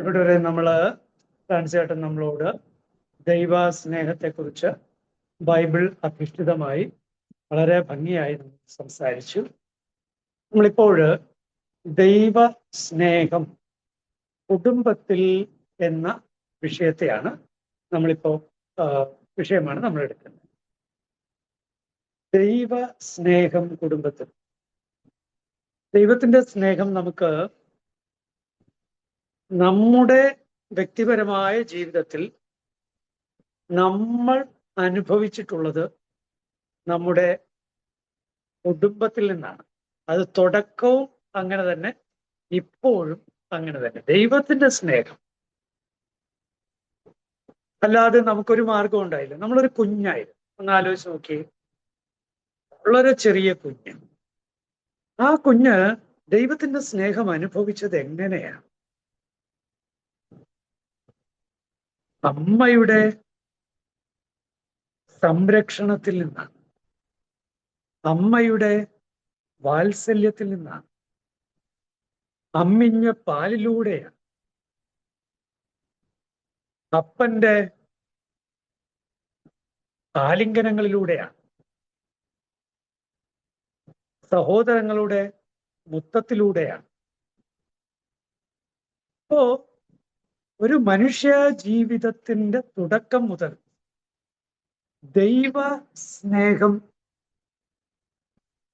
ഇവിടെ നമ്മൾ തീർച്ചയായിട്ടും നമ്മളോട് ദൈവ സ്നേഹത്തെക്കുറിച്ച് ബൈബിൾ അധിഷ്ഠിതമായി വളരെ ഭംഗിയായി സംസാരിച്ചു. നമ്മളിപ്പോൾ ദൈവ സ്നേഹം കുടുംബത്തിൽ എന്ന വിഷയത്തെയാണ് നമ്മളിപ്പോൾ വിഷയമാണ് നമ്മൾ എടുക്കുന്നത്. ദൈവ സ്നേഹം കുടുംബത്തിൽ. ദൈവത്തിന്റെ സ്നേഹം നമുക്ക് നമ്മുടെ വ്യക്തിപരമായ ജീവിതത്തിൽ നമ്മൾ അനുഭവിച്ചിട്ടുള്ളത് നമ്മുടെ കുടുംബത്തിൽ നിന്നാണ്. അത് തുടക്കവും അങ്ങനെ തന്നെ, ഇപ്പോഴും അങ്ങനെ തന്നെ. ദൈവത്തിന്റെ സ്നേഹം അല്ലാതെ നമുക്കൊരു മാർഗം ഉണ്ടായില്ല. നമ്മളൊരു കുഞ്ഞായിരുന്നു. ഒന്ന് ആലോചിച്ച് നോക്കിയേ. വളരെ ചെറിയ കുഞ്ഞ്. ആ കുഞ്ഞ് ദൈവത്തിന്റെ സ്നേഹം അനുഭവിച്ചത് എങ്ങനെയാണ്? അമ്മയുടെ സംരക്ഷണത്തിൽ നിന്നാണ്, അമ്മയുടെ വാത്സല്യത്തിൽ നിന്നാണ്, അമ്മിഞ്ഞ പാലിലൂടെയാണ്, അപ്പന്റെ ആലിംഗനങ്ങളിലൂടെയാണ്, സഹോദരങ്ങളുടെ മുത്തത്തിലൂടെയാണ്. അപ്പോ ഒരു മനുഷ്യ ജീവിതത്തിന്റെ തുടക്കം മുതൽ ദൈവ സ്നേഹം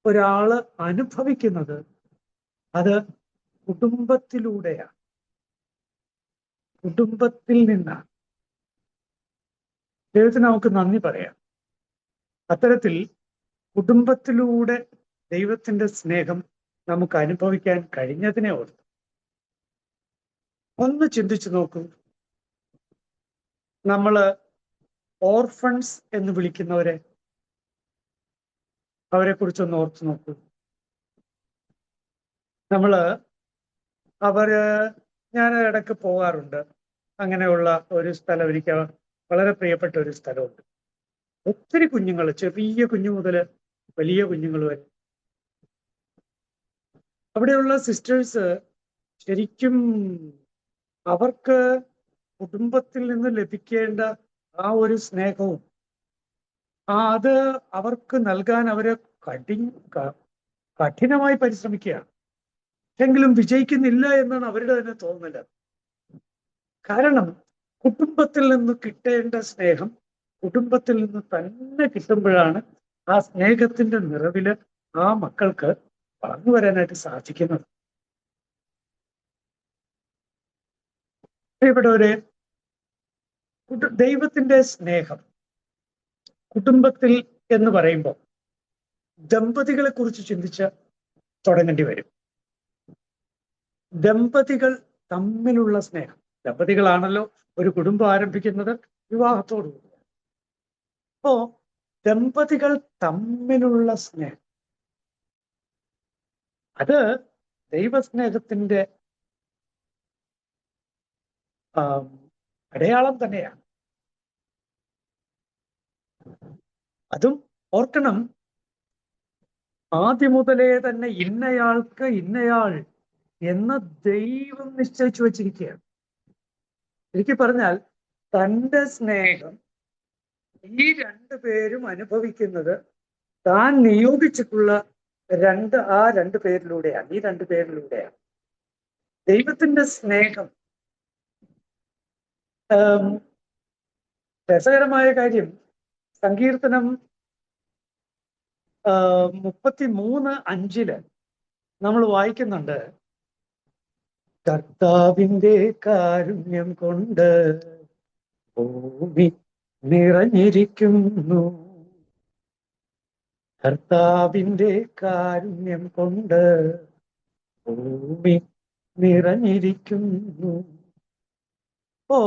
ഒരാള് അനുഭവിക്കുന്നത് അത് കുടുംബത്തിലൂടെയാണ്, കുടുംബത്തിൽ നിന്നാണ്. ദൈവത്തിന് നമുക്ക് നന്ദി പറയാം. അത്തരത്തിൽ കുടുംബത്തിലൂടെ ദൈവത്തിന്റെ സ്നേഹം നമുക്ക് അനുഭവിക്കാൻ കഴിഞ്ഞതിനെ ഓർത്ത് ഒന്ന് ചിന്തിച്ചു നോക്കൂ. നമ്മള് ഓർഫൺസ് എന്ന് വിളിക്കുന്നവരെ, അവരെ കുറിച്ചൊന്ന് ഓർത്തു നോക്കൂ. ഞാൻ ഇടയ്ക്ക് പോകാറുണ്ട്. അങ്ങനെയുള്ള ഒരു സ്ഥലം, എനിക്ക് വളരെ പ്രിയപ്പെട്ട ഒരു സ്ഥലമുണ്ട്. ഒത്തിരി കുഞ്ഞുങ്ങൾ, ചെറിയ കുഞ്ഞു മുതൽ വലിയ കുഞ്ഞുങ്ങൾ വരെ. അവിടെയുള്ള സിസ്റ്റേഴ്സ് ശരിക്കും അവർക്ക് കുടുംബത്തിൽ നിന്ന് ലഭിക്കേണ്ട ആ ഒരു സ്നേഹവും അത് അവർക്ക് നൽകാൻ അവര് കഠിനമായി പരിശ്രമിക്കുകയാണ്. എങ്കിലും വിജയിക്കുന്നില്ല എന്നാണ് അവരുടെ തന്നെ തോന്നല്. കാരണം കുടുംബത്തിൽ നിന്ന് കിട്ടേണ്ട സ്നേഹം കുടുംബത്തിൽ നിന്ന് തന്നെ കിട്ടുമ്പോഴാണ് ആ സ്നേഹത്തിന്റെ നിറവില് ആ മക്കൾക്ക് വളർന്നു വരാനായിട്ട് സാധിക്കുന്നത്. ഇവിടെ ഒരു ദൈവത്തിന്റെ സ്നേഹം കുടുംബത്തിൽ എന്ന് പറയുമ്പോൾ ദമ്പതികളെ കുറിച്ച് ചിന്തിച്ച് തുടങ്ങേണ്ടി വരും. ദമ്പതികൾ തമ്മിലുള്ള സ്നേഹം. ദമ്പതികളാണല്ലോ ഒരു കുടുംബം ആരംഭിക്കുന്നത് വിവാഹത്തോടുകൂടി. അപ്പോ ദമ്പതികൾ തമ്മിലുള്ള സ്നേഹം അത് ദൈവസ്നേഹത്തിന്റെ അടയാളം തന്നെയാണ്. അതും ഓർക്കണം, ആദ്യം മുതലേ തന്നെ ഇന്നയാൾക്ക് ഇന്നയാൾ എന്ന ദൈവം നിശ്ചയിച്ചു വച്ചിരിക്കുകയാണ്. ശരിക്കും പറഞ്ഞാൽ തൻ്റെ സ്നേഹം ഈ രണ്ടുപേരും അനുഭവിക്കുന്നത് താൻ നിയോഗിച്ചിട്ടുള്ള ആ രണ്ടു പേരിലൂടെയാണ്, ഈ രണ്ടു പേരിലൂടെയാണ്. ദൈവത്തിന്റെ സ്നേഹം രസകരമായ കാര്യം, സങ്കീർത്തനം 33:5 നമ്മൾ വായിക്കുന്നുണ്ട്, കർത്താവിന്റെ കാരുണ്യം കൊണ്ട് ഭൂമി നിറഞ്ഞിരിക്കുന്നു. കർത്താവിന്റെ കാരുണ്യം കൊണ്ട് ഭൂമി നിറഞ്ഞിരിക്കുന്നു. അപ്പോ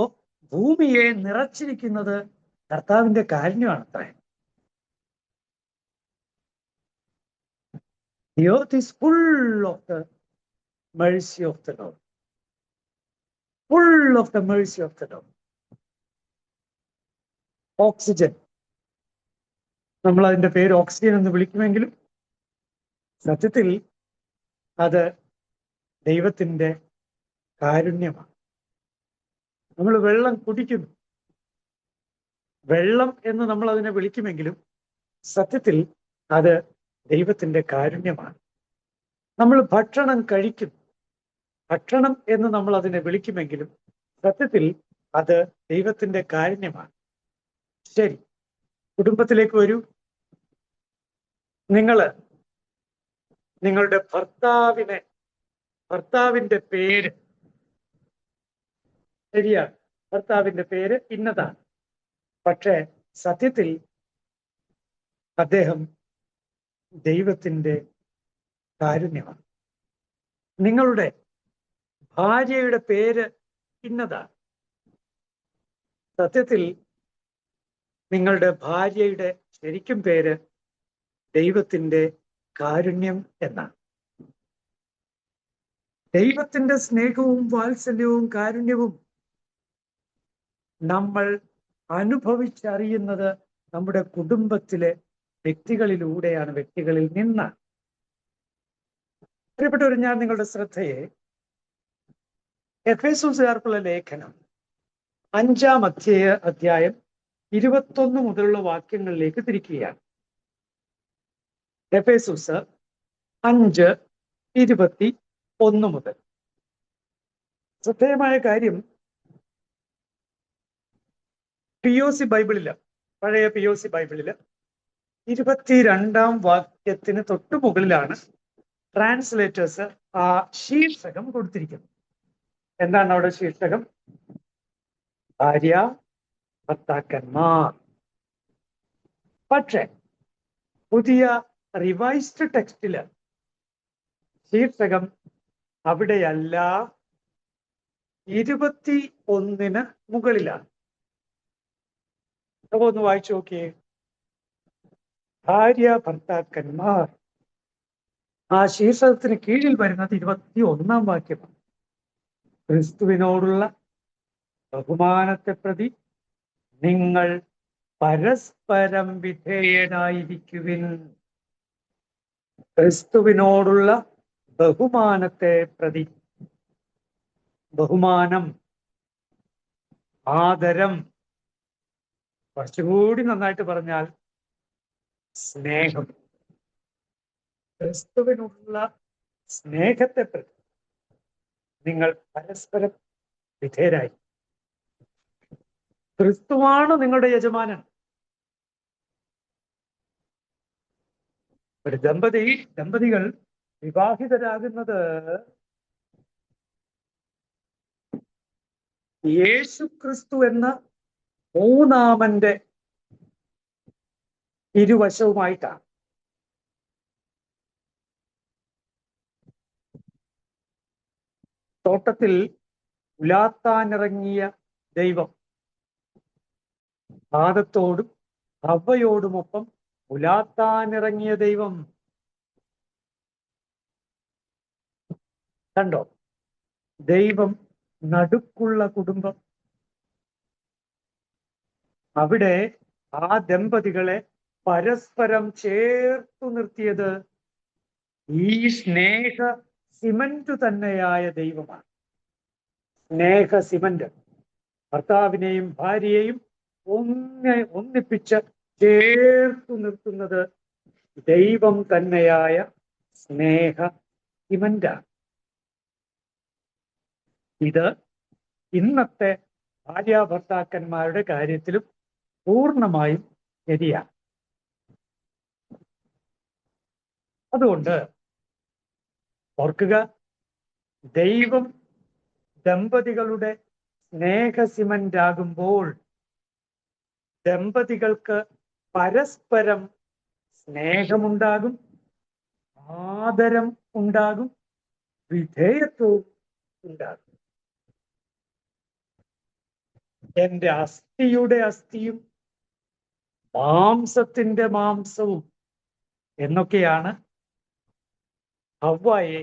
ഭൂമിയെ നിറച്ചിരിക്കുന്നത് കർത്താവിന്റെ കാരുണ്യമാണ് അത്രേ. The earth is full of the mercy of the Lord. Full of the mercy of the Lord. Oxygen, നമ്മൾ അതിന്റെ പേര് ഓക്സിജൻ എന്ന് വിളിക്കുമെങ്കിലും സത്യത്തിൽ അത് ദൈവത്തിന്റെ കാരുണ്യമാണ്. നമ്മൾ വെള്ളം കുടിക്കുന്നു. വെള്ളം എന്ന് നമ്മൾ അതിനെ വിളിക്കുമെങ്കിലും സത്യത്തിൽ അത് ദൈവത്തിന്റെ കാരുണ്യമാണ്. നമ്മൾ ഭക്ഷണം കഴിക്കുന്നു. ഭക്ഷണം എന്ന് നമ്മൾ അതിനെ വിളിക്കുമെങ്കിലും സത്യത്തിൽ അത് ദൈവത്തിന്റെ കാരുണ്യമാണ്. ശരി, കുടുംബത്തിലേക്ക് വരൂ. നിങ്ങളുടെ ഭർത്താവിന്റെ പേര് ശരിയാണ്, ഭർത്താവിന്റെ പേര് ഇന്നതാണ്. പക്ഷേ സത്യത്തിൽ അദ്ദേഹം ദൈവത്തിന്റെ കാരുണ്യമാണ്. നിങ്ങളുടെ ഭാര്യയുടെ പേര് ഇന്നതാണ്. സത്യത്തിൽ നിങ്ങളുടെ ഭാര്യയുടെ ശരിക്കും പേര് ദൈവത്തിന്റെ കാരുണ്യം എന്നാണ്. ദൈവത്തിന്റെ സ്നേഹവും വാത്സല്യവും കാരുണ്യവും നമ്മൾ അനുഭവിച്ചറിയുന്നത് നമ്മുടെ കുടുംബത്തിലെ വ്യക്തികളിലൂടെയാണ്, വ്യക്തികളിൽ നിന്നാണ്. പ്രിയപ്പെട്ടവർ, ഞാൻ നിങ്ങളുടെ ശ്രദ്ധയെ എഫേസ്യർക്കുള്ള ലേഖനം 5-ാം അധ്യായം 21 മുതലുള്ള വാക്യങ്ങളിലേക്ക് തിരിക്കുകയാണ്. എഫേസ്യർ 5:21 മുതൽ. ശ്രദ്ധേയമായ കാര്യം, POC ബൈബിളില്, പഴയ POC ബൈബിളില് 22-ാം വാക്യത്തിന് തൊട്ടു മുകളിലാണ് ട്രാൻസ്ലേറ്റേഴ്സ് ആ ശീർഷകം കൊടുത്തിരിക്കുന്നത്. എന്താണ് അവിടെ ശീർഷകം? ഭാര്യ ഭർത്താക്കന്മാർ. പക്ഷെ പുതിയ റിവൈസ്ഡ് ടെക്സ്റ്റില് ശീർഷകം അവിടെയല്ല, 21-ന് മുകളിലാണ്. അപ്പൊ ഒന്ന് വായിച്ചു നോക്കിയേ. ഭാര്യ ഭർത്താക്കന്മാർ. ആ ശീർഷകത്തിന് കീഴിൽ വരുന്നത് 21-ാം വാക്യമാണ്. ക്രിസ്തുവിനോടുള്ള ബഹുമാനത്തെ പ്രതി നിങ്ങൾ പരസ്പരം വിധേയനായിരിക്കുവിൻ. ക്രിസ്തുവിനോടുള്ള ബഹുമാനത്തെ പ്രതി. ബഹുമാനം, ആദരം, കുറച്ചുകൂടി നന്നായിട്ട് പറഞ്ഞാൽ സ്നേഹം. ക്രിസ്തുവിനുള്ള സ്നേഹത്തെ പ്രതി നിങ്ങൾ പരസ്പരം വിധേയരായി. ക്രിസ്തുവാണ് നിങ്ങളുടെ യജമാനൻ. ഒരു ദമ്പതികൾ വിവാഹിതരാകുന്നത് യേശു ക്രിസ്തു എന്ന മൂന്നാമന്റെ ഇരുവശവുമായിട്ടാണ്. തോട്ടത്തിൽ ഉലാത്താനിറങ്ങിയ ദൈവം ആദത്തോടും ഹവ്വയോടുമൊപ്പം ഉലാത്താനിറങ്ങിയ ദൈവം കണ്ടോ? ദൈവം നടുക്കുള്ള കുടുംബം. അവിടെ ആ ദമ്പതികളെ പരസ്പരം ചേർത്തു നിർത്തിയത് ഈ സ്നേഹ സിമന്റ് തന്നെയായ ദൈവമാണ്. സ്നേഹ സിമന്റ് ഭർത്താവിനെയും ഭാര്യയെയും ഒന്നിപ്പിച്ച് ചേർത്തു നിർത്തുന്നത് ദൈവം തന്നെയായ സ്നേഹ സിമന്റാണ്. ഇത് ഇന്നത്തെ ഭാര്യ ഭർത്താക്കന്മാരുടെ കാര്യത്തിലും പൂർണ്ണമായും ശരിയാണ്. അതുകൊണ്ട് ഓർക്കുക, ദൈവം ദമ്പതികളുടെ സ്നേഹ സിമന്റ് ആകുമ്പോൾ ദമ്പതികൾക്ക് പരസ്പരം സ്നേഹമുണ്ടാകും, ആദരം ഉണ്ടാകും, വിധേയത്വവും ഉണ്ടാകും. എന്റെ അസ്ഥിയുടെ അസ്ഥിയും മാംസത്തിന്റെ മാംസവും എന്നൊക്കെയാണ് ഹവ്വയെ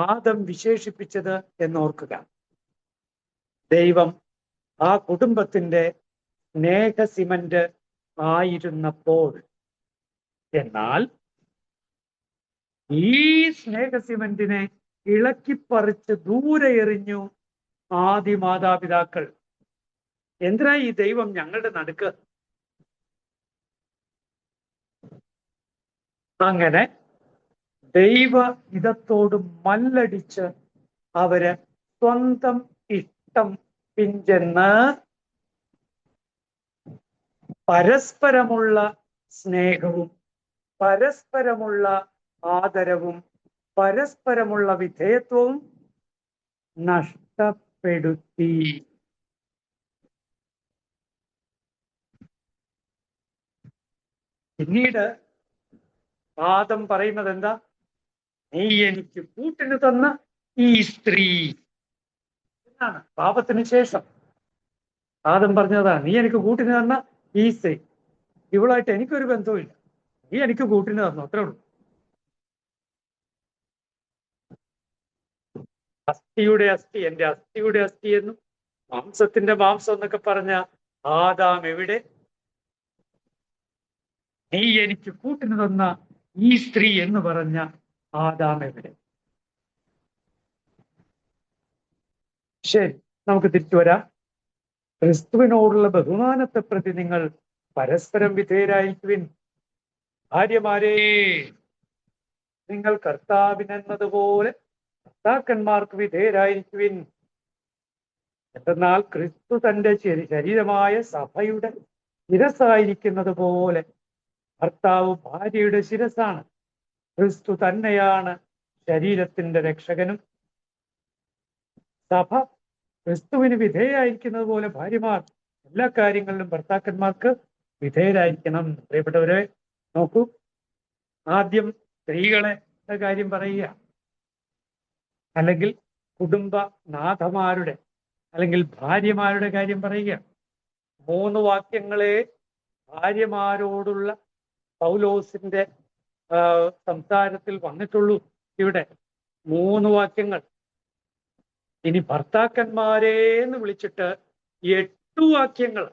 ആദം വിശേഷിപ്പിച്ചത് എന്നോർക്കുക. ദൈവം ആ കുടുംബത്തിന്റെ സ്നേഹ സിമന്റ് ആയിരുന്നപ്പോൾ, എന്നാൽ ഈ സ്നേഹ സിമന്റിനെ ഇളക്കിപ്പറിച്ച് ദൂരെ എറിഞ്ഞു ആദി മാതാപിതാക്കൾ. എന്തിനാ ഈ ദൈവം ഞങ്ങളുടെ നടുക്ക്? അങ്ങനെ ദൈവ ഹിതത്തോട് മല്ലടിച്ച് അവര് സ്വന്തം ഇഷ്ടം പിഞ്ചെന്ന് പരസ്പരമുള്ള സ്നേഹവും പരസ്പരമുള്ള ആദരവും പരസ്പരമുള്ള വിധേയത്വവും നഷ്ടപ്പെടുത്തി. പിന്നീട് ആദം പറയുന്നത് എന്താ? നീ എനിക്ക് കൂട്ടിന് തന്ന ഈ സ്ത്രീ എന്നാണ്. പാപത്തിന് ശേഷം ആദം പറഞ്ഞതാ, നീ എനിക്ക് കൂട്ടിന് തന്ന ഈ സ്ത്രീ, ഇവളായിട്ട് എനിക്കൊരു ബന്ധവുമില്ല, നീ എനിക്ക് കൂട്ടിന് തന്നു, അത്രേ ഉള്ളൂ. അസ്ഥിയുടെ അസ്ഥി, എന്റെ അസ്ഥിയുടെ അസ്ഥി എന്നും മാംസത്തിന്റെ മാംസം എന്നൊക്കെ പറഞ്ഞ ആദാം എവിടെ? നീ എനിക്ക് കൂട്ടിന് തന്ന ഈ സ്ത്രീ എന്ന് പറഞ്ഞ ആദാം എവിടെ? ശരി, നമുക്ക് തിരിച്ചു വരാം. ക്രിസ്തുവിനോടുള്ള ബഹുമാനത്തെ പ്രതി നിങ്ങൾ പരസ്പരം വിധേയരായിരിക്കുവിൻ. ഭാര്യമാരെ, നിങ്ങൾ കർത്താവിനെന്നതുപോലെ ഭർത്താക്കന്മാർക്ക് വിധേയരായിരിക്കുവിൻ. എന്തെന്നാൽ ക്രിസ്തു തന്റെ ശരീരമായ സഭയുടെ ശിരസായിരിക്കുന്നത് പോലെ ഭർത്താവ് ഭാര്യയുടെ ശിരസാണ്. ക്രിസ്തു തന്നെയാണ് ശരീരത്തിന്റെ രക്ഷകനും. സഭ ക്രിസ്തുവിന് വിധേയരായിരിക്കുന്നത് പോലെ ഭാര്യമാർ എല്ലാ കാര്യങ്ങളിലും ഭർത്താക്കന്മാർക്ക് വിധേയരായിരിക്കണം. പ്രിയപ്പെട്ടവരെ, നോക്കൂ, ആദ്യം സ്ത്രീകളെ കാര്യം പറയുക, അല്ലെങ്കിൽ കുടുംബനാഥമാരുടെ അല്ലെങ്കിൽ ഭാര്യമാരുടെ കാര്യം പറയുക. 3 വാക്യങ്ങളെ ഭാര്യമാരോടുള്ള പൗലോസിന്റെ സംസാരത്തിൽ വന്നിട്ടുള്ളൂ. ഇവിടെ 3 വാക്യങ്ങൾ. ഇനി ഭർത്താക്കന്മാരെ എന്ന് വിളിച്ചിട്ട് 8 വാക്യങ്ങൾ.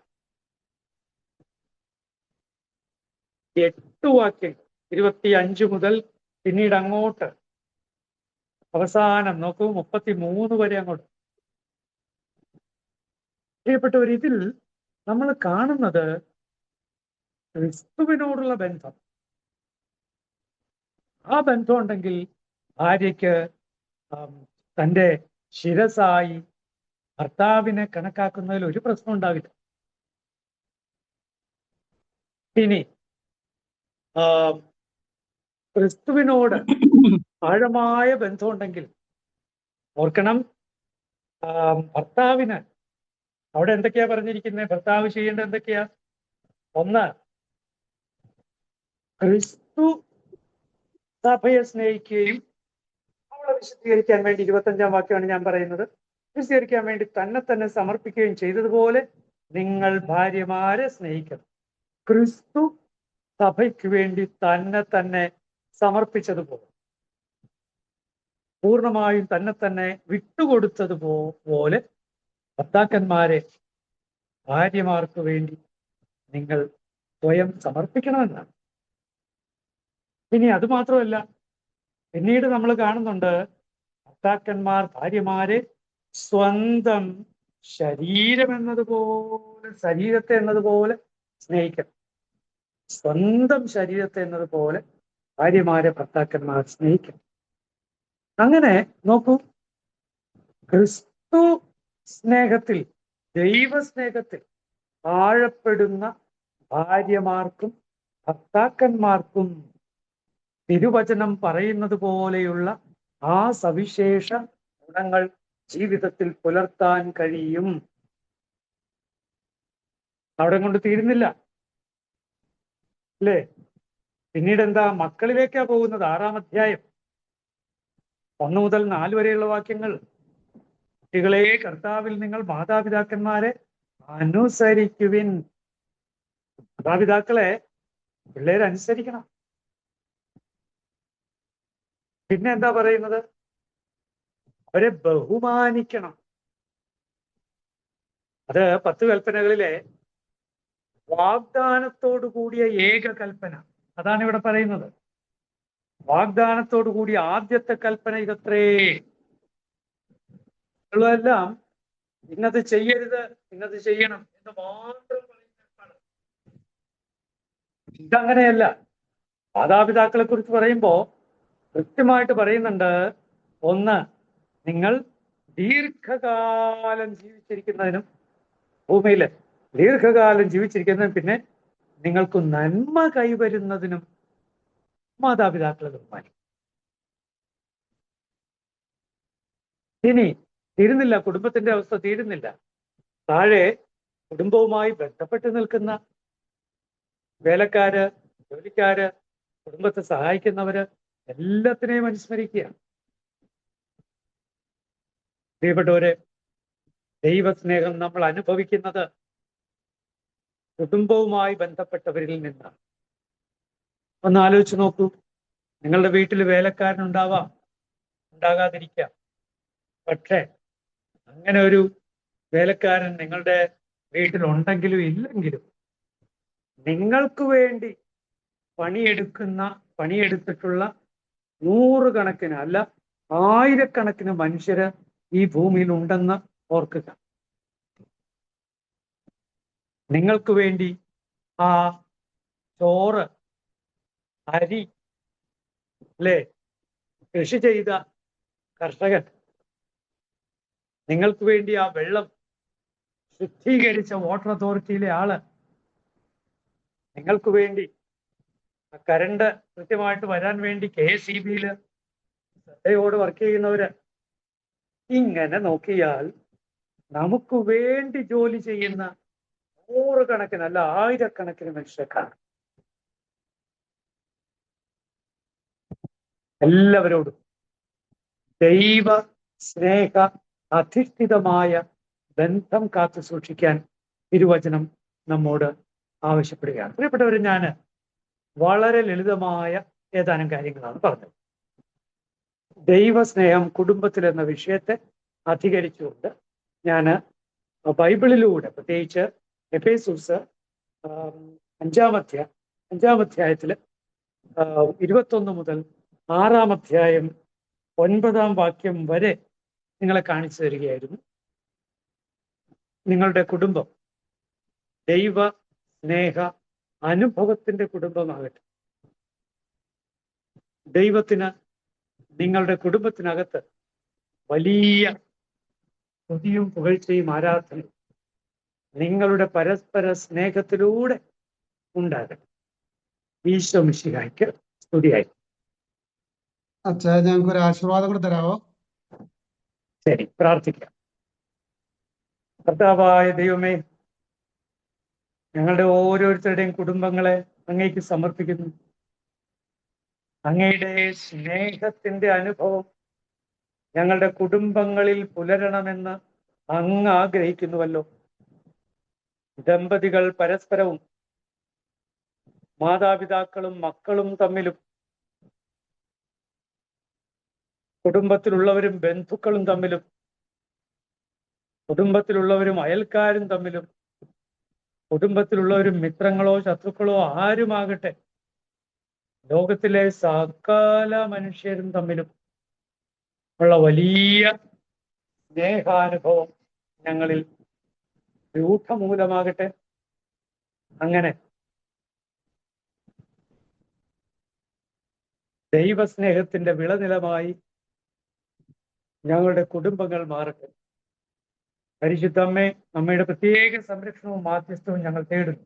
8 വാക്യങ്ങൾ, 25 മുതൽ പിന്നീട് അങ്ങോട്ട് അവസാനം നോക്കൂ 33 വരെ അങ്ങോട്ട്. പ്രിയപ്പെട്ടവർ, ഇതിൽ നമ്മൾ കാണുന്നത് ക്രിസ്തുവിനോടുള്ള ബന്ധം. ആ ബന്ധം ഉണ്ടെങ്കിൽ ഭാര്യയ്ക്ക് തൻ്റെ ശിരസായി ഭർത്താവിനെ കണക്കാക്കുന്നതിൽ ഒരു പ്രശ്നം ഉണ്ടാവില്ല. ഇനി ക്രിസ്തുവിനോട് ആഴമായ ബന്ധമുണ്ടെങ്കിൽ ഓർക്കണം, ഭർത്താവിന് അവിടെ എന്തൊക്കെയാ പറഞ്ഞിരിക്കുന്നത്? ഭർത്താവ് ചെയ്യേണ്ടത് എന്തൊക്കെയാ? 1, ക്രിസ്തു സഭയെ സ്നേഹിക്കുകയും അവളെ വിശുദ്ധീകരിക്കാൻ വേണ്ടി, 25-ാം വാക്യമാണ് ഞാൻ പറയുന്നത്, വിശുദ്ധീകരിക്കാൻ വേണ്ടി തന്നെ സമർപ്പിക്കുകയും ചെയ്തതുപോലെ നിങ്ങൾ ഭാര്യമാരെ സ്നേഹിക്കണം. ക്രിസ്തു സഭയ്ക്ക് വേണ്ടി തന്നെ സമർപ്പിച്ചതുപോലെ, പൂർണ്ണമായും തന്നെ വിട്ടുകൊടുത്തതുപോലെ ഭർത്താക്കന്മാരെ ഭാര്യമാർക്ക് വേണ്ടി നിങ്ങൾ സ്വയം സമർപ്പിക്കണമെന്നാണ്. ഇനി അതുമാത്രമല്ല, പിന്നീട് നമ്മൾ കാണുന്നുണ്ട് ഭർത്താക്കന്മാർ ഭാര്യമാരെ സ്വന്തം ശരീരത്തെ എന്നതുപോലെ സ്നേഹിക്കണം. സ്വന്തം ശരീരത്തെ എന്നതുപോലെ ഭാര്യമാരെ ഭർത്താക്കന്മാർ സ്നേഹിക്കണം. അങ്ങനെ നോക്കൂ, ക്രിസ്തു സ്നേഹത്തിൽ, ദൈവസ്നേഹത്തിൽ ആഴപ്പെടുന്ന ഭാര്യമാർക്കും ഭർത്താക്കന്മാർക്കും തിരുവചനം പറയുന്നത് പോലെയുള്ള ആ സവിശേഷ ഗുണങ്ങൾ ജീവിതത്തിൽ പുലർത്താൻ കഴിയും. അവിടെ കൊണ്ട് തീരുന്നില്ല അല്ലേ? പിന്നീട് എന്താ? മക്കളിലേക്കാ പോകുന്നത്. 6-ാം അധ്യായം 1 മുതൽ 4 വരെയുള്ള വാക്യങ്ങൾ. കുട്ടികളെ, കർത്താവിൽ നിങ്ങൾ മാതാപിതാക്കന്മാരെ അനുസരിക്കുവിൻ. മാതാപിതാക്കളെ പിള്ളേരനുസരിക്കണം. പിന്നെ എന്താ പറയുന്നത്? അവരെ ബഹുമാനിക്കണം. അത് 10 കൽപ്പനകളിലെ വാഗ്ദാനത്തോടു കൂടിയ ഏക കൽപ്പന. അതാണ് ഇവിടെ പറയുന്നത്. വാഗ്ദാനത്തോടു കൂടിയ ആദ്യത്തെ കൽപ്പന ഇതത്രേ. ഉള്ളതെല്ലാം ഇന്നത് ചെയ്യരുത്, ഇന്നത് ചെയ്യണം എന്ന് മാത്രം പറയുന്നതാണ്. ഇതങ്ങനെയല്ല. മാതാപിതാക്കളെ കുറിച്ച് പറയുമ്പോ കൃത്യമായിട്ട് പറയുന്നുണ്ട്, ഒന്ന്, നിങ്ങൾ ദീർഘകാലം ജീവിച്ചിരിക്കുന്നതിനും, ഭൂമിയിൽ ദീർഘകാലം ജീവിച്ചിരിക്കുന്നതിനും, പിന്നെ നിങ്ങൾക്ക് നന്മ കൈവരുന്നതിനും മാതാപിതാക്കളെ ബഹുമാനിക്കും. ഇനി തീരുന്നില്ല, കുടുംബത്തിന്റെ അവസ്ഥ തീരുന്നില്ല. താഴെ കുടുംബവുമായി ബന്ധപ്പെട്ട് നിൽക്കുന്ന വേലക്കാര്, ജോലിക്കാര്, കുടുംബത്തെ സഹായിക്കുന്നവര് എല്ലാത്തിനെയും അനുസ്മരിക്കുക. പ്രിയപ്പെട്ടവരെ, ദൈവസ്നേഹം നമ്മൾ അനുഭവിക്കുന്നത് കുടുംബവുമായി ബന്ധപ്പെട്ടവരിൽ നിന്നാണ്. ഒന്ന് ആലോചിച്ച് നോക്കൂ. നിങ്ങളുടെ വീട്ടിൽ വേലക്കാരനുണ്ടാവാം, ഉണ്ടാകാതിരിക്കാം. പക്ഷേ അങ്ങനെ ഒരു വേലക്കാരൻ നിങ്ങളുടെ വീട്ടിലുണ്ടെങ്കിലും ഇല്ലെങ്കിലും നിങ്ങൾക്ക് വേണ്ടി പണിയെടുത്തിട്ടുള്ള നൂറുകണക്കിന് അല്ല ആയിരക്കണക്കിന് മനുഷ്യര് ഈ ഭൂമിയിൽ ഉണ്ടെന്ന് ഓർക്കുക. നിങ്ങൾക്ക് വേണ്ടി ആ ചോറ്, അരി, അല്ലേ, കൃഷി ചെയ്ത കർഷകൻ, നിങ്ങൾക്ക് വേണ്ടി ആ വെള്ളം ശുദ്ധീകരിച്ച വാട്ടർ അതോറിറ്റിയിലെ ആള്, നിങ്ങൾക്ക് വേണ്ടി കരണ്ട് കൃത്യമായിട്ട് വരാൻ വേണ്ടി KSEB ശ്രദ്ധയോട് വർക്ക് ചെയ്യുന്നവര്, ഇങ്ങനെ നോക്കിയാൽ നമുക്ക് വേണ്ടി ജോലി ചെയ്യുന്ന നൂറുകണക്കിന് അല്ല ആയിരക്കണക്കിന് മനുഷ്യർക്കാണ്. എല്ലാവരോടും ദൈവ സ്നേഹ അധിഷ്ഠിതമായ ബന്ധം കാത്തു സൂക്ഷിക്കാൻ തിരുവചനം നമ്മോട് ആവശ്യപ്പെടുകയാണ്. പ്രിയപ്പെട്ടവര്, ഞാൻ വളരെ ലളിതമായ ഏതാനും കാര്യങ്ങളാണ് പറഞ്ഞത്. ദൈവസ്നേഹം കുടുംബത്തിൽ എന്ന വിഷയത്തെ അധികരിച്ചുകൊണ്ട് ഞാൻ ബൈബിളിലൂടെ, പ്രത്യേകിച്ച് എഫേസൂസ് 5-ാം അധ്യായത്തില് 21 മുതൽ 6-ാം അധ്യായം 9-ാം വാക്യം വരെ നിങ്ങളെ കാണിച്ചു തരികയായിരുന്നു. നിങ്ങളുടെ കുടുംബം ദൈവ സ്നേഹ അനുഭവത്തിന്റെ കുടുംബമാകട്ടെ. ദൈവത്തിന് നിങ്ങളുടെ കുടുംബത്തിനകത്ത് വലിയ സ്തുതിയും പുകഴ്ചയും ആരാധനയും നിങ്ങളുടെ പരസ്പര സ്നേഹത്തിലൂടെ ഉണ്ടാകട്ടെ. ഈശോ മിശിഹായ്ക്ക് സ്തുതിയായി. അച്ഛാ, ഞങ്ങൾക്ക് ഒരു ആശീർവാദം കൂടെ തരാമോ? ശരി, പ്രാർത്ഥിക്കാം. കർത്താവായ ദൈവമേ, ഞങ്ങളുടെ ഓരോരുത്തരുടെയും കുടുംബങ്ങളെ അങ്ങേക്ക് സമർപ്പിക്കുന്നു. അങ്ങയുടെ സ്നേഹത്തിന്റെ അനുഭവം ഞങ്ങളുടെ കുടുംബങ്ങളിൽ പുലരണമെന്ന് അങ്ങ് ആഗ്രഹിക്കുന്നുവല്ലോ. ദമ്പതികൾ പരസ്പരവും, മാതാപിതാക്കളും മക്കളും തമ്മിലും, കുടുംബത്തിലുള്ളവരും ബന്ധുക്കളും തമ്മിലും, കുടുംബത്തിലുള്ളവരും അയൽക്കാരും തമ്മിലും, കുടുംബത്തിലുള്ളവരും മിത്രങ്ങളോ ശത്രുക്കളോ ആരുമാകട്ടെ, ലോകത്തിലെ സകല മനുഷ്യരും തമ്മിലും ഉള്ള വലിയ സ്നേഹാനുഭവം ഞങ്ങളിൽ രൂഢമൂലമാകട്ടെ. അങ്ങനെ ദൈവസ്നേഹത്തിന്റെ വിളനിലമായി ഞങ്ങളുടെ കുടുംബങ്ങൾ മാറട്ടെ. പരിശുദ്ധമ്മേ, അമ്മയുടെ പ്രത്യേക സംരക്ഷണവും മാധ്യസ്ഥവും ഞങ്ങൾ തേടുന്നു.